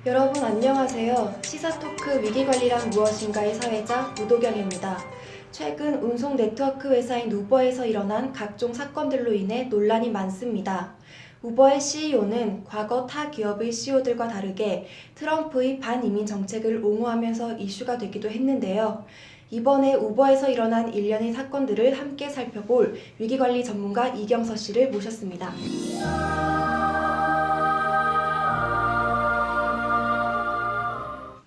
여러분 안녕하세요. 시사토크 위기관리란 무엇인가의 사회자 무도경입니다. 최근 운송 네트워크 회사인 우버에서 일어난 각종 사건들로 인해 논란이 많습니다. 우버의 CEO는 과거 타 기업의 CEO들과 다르게 트럼프의 반이민 정책을 옹호하면서 이슈가 되기도 했는데요. 이번에 우버에서 일어난 일련의 사건들을 함께 살펴볼 위기관리 전문가 이경서 씨를 모셨습니다.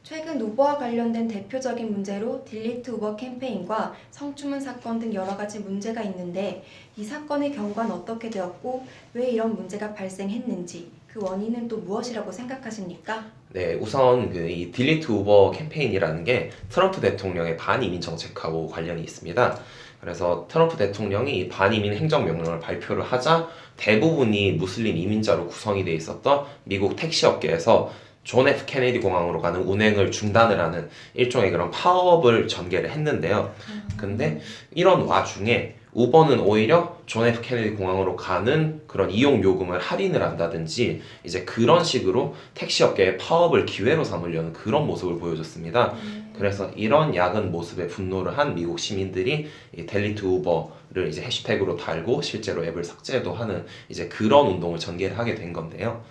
최근 우버와 관련된 대표적인 문제로 딜리트 우버 캠페인과 성추문 사건 등 여러 가지 문제가 있는데 이 사건의 경과는 어떻게 되었고 왜 이런 문제가 발생했는지 그 원인은 또 무엇이라고 생각하십니까? 네, 우선 이 딜리트 우버 캠페인이라는 게 트럼프 대통령의 반이민 정책하고 관련이 있습니다. 그래서 트럼프 대통령이 이 반이민 행정명령을 발표를 하자 대부분이 무슬림 이민자로 구성이 돼 있었던 미국 택시업계에서 존 F 케네디 공항으로 가는 운행을 중단을 하는 일종의 그런 파업을 전개를 했는데요. 근데 이런 와중에 우버는 오히려 존 F 케네디 공항으로 가는 그런 이용 요금을 할인을 한다든지 이제 그런 식으로 택시업계의 파업을 기회로 삼으려는 그런 모습을 보여줬습니다. 그래서 이런 야근 모습에 분노를 한 미국 시민들이 이 델리트 우버를 이제 해시태그로 달고 실제로 앱을 삭제도 하는 이제 그런 운동을 전개를 하게 된 건데요.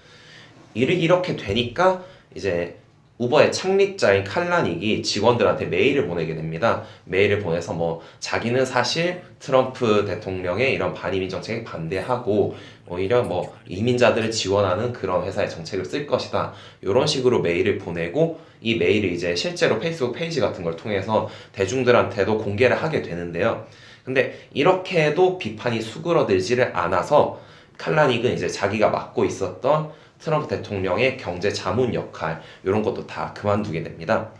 이렇게 되니까 이제 우버의 창립자인 칼라닉이 직원들한테 메일을 보내게 됩니다. 메일을 보내서 뭐 자기는 사실 트럼프 대통령의 이런 반이민 정책에 반대하고 오히려 뭐 이민자들을 지원하는 그런 회사의 정책을 쓸 것이다. 이런 식으로 메일을 보내고 이 메일을 이제 실제로 페이스북 페이지 같은 걸 통해서 대중들한테도 공개를 하게 되는데요. 근데 이렇게 해도 비판이 수그러들지를 않아서 칼라닉은 이제 자기가 맡고 있었던 트럼프 대통령의 경제 자문 역할 이런 것도 다 그만두게 됩니다.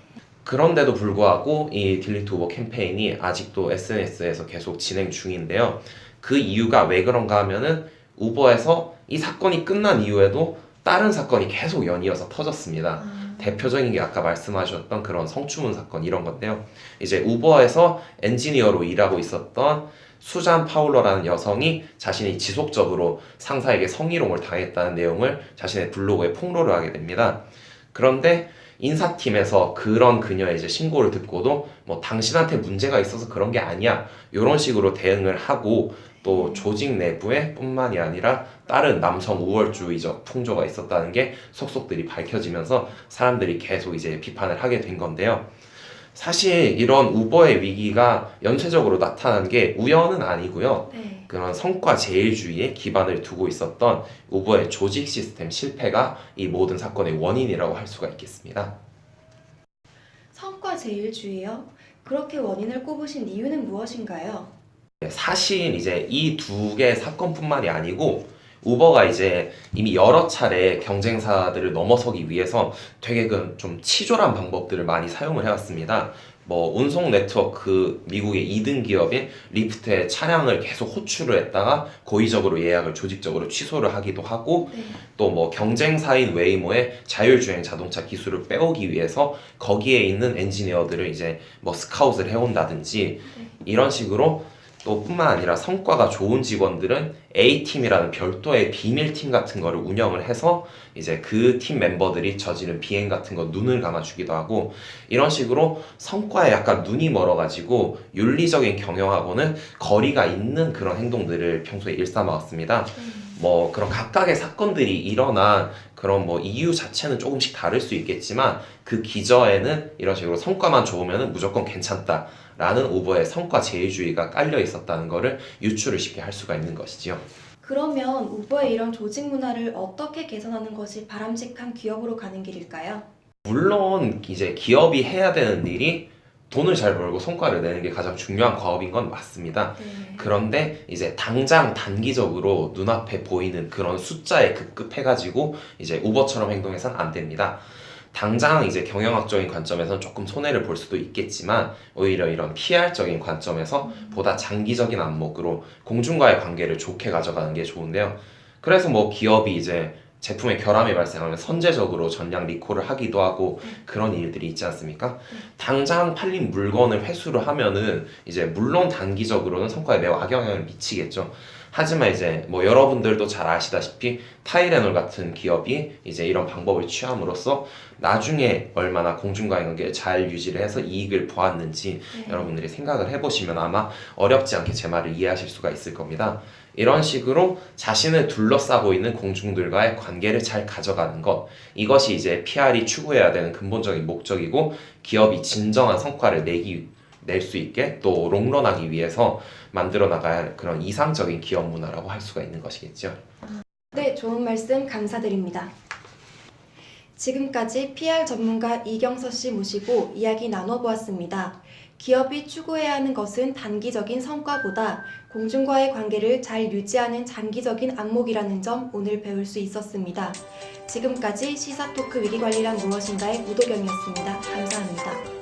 그런데도 불구하고 이 딜리트 우버 캠페인이 아직도 SNS에서 계속 진행 중인데요. 그 이유가 왜 그런가 하면은 우버에서 이 사건이 끝난 이후에도 다른 사건이 계속 연이어서 터졌습니다. 대표적인 게 아까 말씀하셨던 그런 성추문 사건 이런 건데요. 이제 우버에서 엔지니어로 일하고 있었던 수잔 파울러라는 여성이 자신이 지속적으로 상사에게 성희롱을 당했다는 내용을 자신의 블로그에 폭로를 하게 됩니다. 그런데 인사팀에서 그런 그녀의 이제 신고를 듣고도 뭐 당신한테 문제가 있어서 그런 게 아니야 이런 식으로 대응을 하고 또 조직 내부에 뿐만이 아니라 다른 남성 우월주의적 풍조가 있었다는 게 속속들이 밝혀지면서 사람들이 계속 이제 비판을 하게 된 건데요. 사실 이런 우버의 위기가 연쇄적으로 나타난 게 우연은 아니고요. 그런 성과 제일주의에 기반을 두고 있었던 우버의 조직 시스템 실패가 이 모든 사건의 원인이라고 할 수가 있겠습니다. 성과 제일주의요? 그렇게 원인을 꼽으신 이유는 무엇인가요? 사실 이제 이 두 개의 사건뿐만이 아니고 우버가 이제 이미 여러 차례 경쟁사들을 넘어서기 위해서 되게 좀 치졸한 방법들을 많이 사용을 해왔습니다. 뭐 운송 네트워크 미국의 2등 기업인 리프트의 차량을 계속 호출을 했다가 고의적으로 예약을 조직적으로 취소를 하기도 하고 또 뭐 경쟁사인 웨이모의 자율주행 자동차 기술을 빼오기 위해서 거기에 있는 엔지니어들을 이제 뭐 스카웃을 해온다든지 이런 식으로 또 뿐만 아니라 성과가 좋은 직원들은 A팀이라는 별도의 비밀팀 같은 거를 운영을 해서 이제 그 팀 멤버들이 저지른 비행 같은 거 눈을 감아주기도 하고 이런 식으로 성과에 약간 눈이 멀어가지고 윤리적인 경영하고는 거리가 있는 그런 행동들을 평소에 일삼아왔습니다. 뭐 그런 각각의 사건들이 일어난 그런 뭐 이유 자체는 조금씩 다를 수 있겠지만 그 기저에는 이런 식으로 성과만 좋으면 무조건 괜찮다 라는 우버의 성과 제일주의가 깔려 있었다는 것을 유추를 쉽게 할 수가 있는 것이지요. 그러면 우버의 이런 조직 문화를 어떻게 개선하는 것이 바람직한 기업으로 가는 길일까요? 물론 이제 기업이 해야 되는 일이 돈을 잘 벌고 성과를 내는 게 가장 중요한 과업인 건 맞습니다. 그런데 이제 당장 단기적으로 눈앞에 보이는 그런 숫자에 급급해가지고 이제 우버처럼 행동해서는 안 됩니다. 당장 이제 경영학적인 관점에서는 조금 손해를 볼 수도 있겠지만 오히려 이런 PR적인 관점에서 보다 장기적인 안목으로 공중과의 관계를 좋게 가져가는 게 좋은데요. 그래서 뭐 기업이 이제 제품의 결함이 발생하면 선제적으로 전량 리콜을 하기도 하고 그런 일들이 있지 않습니까? 당장 팔린 물건을 회수를 하면은 이제 물론 단기적으로는 성과에 매우 악영향을 미치겠죠. 하지만 이제 뭐 여러분들도 잘 아시다시피 타이레놀 같은 기업이 이제 이런 방법을 취함으로써 나중에 얼마나 공중과의 관계를 잘 유지를 해서 이익을 보았는지 네. 여러분들이 생각을 해보시면 아마 어렵지 않게 제 말을 이해하실 수가 있을 겁니다. 이런 식으로 자신을 둘러싸고 있는 공중들과의 관계를 잘 가져가는 것, 이것이 이제 PR이 추구해야 되는 근본적인 목적이고 기업이 진정한 성과를 낼 수 있게 또 롱런하기 위해서 만들어 나가야 할 그런 이상적인 기업 문화라고 할 수가 있는 것이겠죠. 네, 좋은 말씀 감사드립니다. 지금까지 PR 전문가 이경서 씨 모시고 이야기 나눠보았습니다. 기업이 추구해야 하는 것은 단기적인 성과보다 공중과의 관계를 잘 유지하는 장기적인 안목이라는 점 오늘 배울 수 있었습니다. 지금까지 시사토크 위기관리란 무엇인가의 우도경이었습니다. 감사합니다.